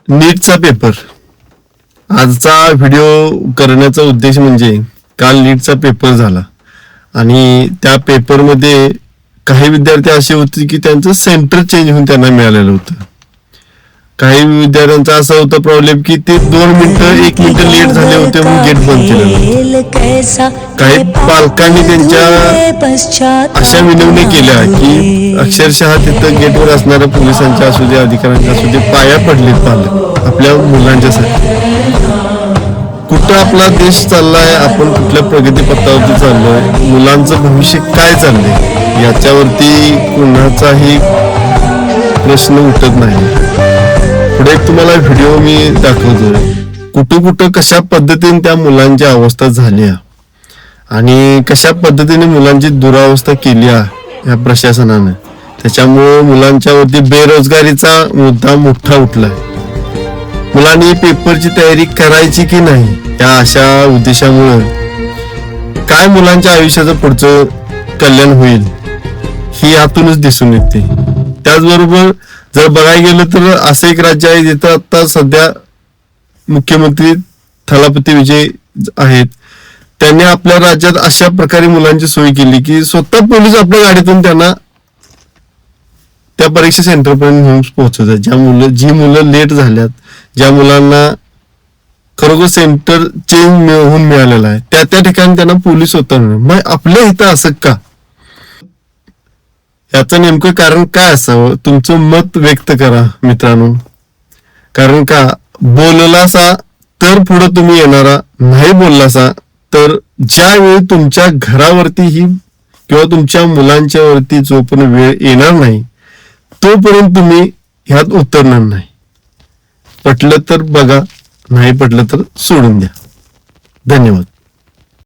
नीटचा paper. आजचा video करण्याचा उद्देश म्हणजे काल नीटचा पेपर झाला आणि त्या पेपरमध्ये काही विद्यार्थी असे होते की त्यांचं सेंटर चेंज होऊन त्यांना मिळालेलं होतं. काही विद्यार्थ्यांचा असा होता प्रॉब्लेम की ते 2 मिनिटं 1 मिनिट लेट झाले होते म्हणून गेट बंद केलेलं. काही पालकांनी त्यांच्या अशा विनवणी केल्या की अक्षरशः तिथं गेटवर असणाऱ्या पोलिसांच्या असू दे, अधिकाऱ्यांच्या असू दे, पाया पडलेत पालक आपल्या मुलांच्यासाठी. कुठं आपला देश चाललाय, आपण कुठल्या प्रगतीपथावरती चाललोय, मुलांचं भविष्य काय चाललंय याच्यावरती कुणाचाही प्रश्न उठत नाही. पुढे एक तुम्हाला व्हिडिओ मी दाखवतोय. कुठं कशा पद्धतीने त्या मुलांची अवस्था झाली आणि कशा पद्धतीने मुलांची दुरावस्था केली या प्रशासनाने. त्याच्यामुळे मुलांच्यावरती बेरोजगारीचा मुद्दा मोठा उठलाय. मुलांनी पेपरची तयारी करायची की नाही या अशा उद्देशामुळे काय मुलांच्या आयुष्याचं पुढचं कल्याण होईल ही यातूनच दिसून येते. त्याचबरोबर जर बघायला गेलं तर असं एक राज्य आहे जिथं आता सध्या मुख्यमंत्री थलापती विजय आहेत. त्यांनी आपल्या राज्यात अशा प्रकारे मुलांची सोय केली की स्वतः पोलीस आपल्या गाडीतून त्यांना त्या परीक्षा सेंटर पर्यंत घेऊन पोहोचवतात. जी मुलं लेट झाल्यात, ज्या मुलांना खरोखर सेंटर चेंज होऊन मिळालेलं आहे त्या ठिकाणी त्यांना पोलीस होता. मग आपल्या इथं असं का? याचं नेमकं कारण काय असावं? तुमचं मत व्यक्त करा मित्रांनो. कारण का बोललासा तर पुढे तुम्ही येणारा, नाही बोललासा तर ज्यावेळी तुमच्या घरावरतीही किंवा तुमच्या मुलांच्या वरती जोपर्यंत वेळ येणार नाही तोपर्यंत तुम्ही ह्यात उतरणार नाही. पटलं तर बघा, नाही पटलं तर सोडून द्या. धन्यवाद.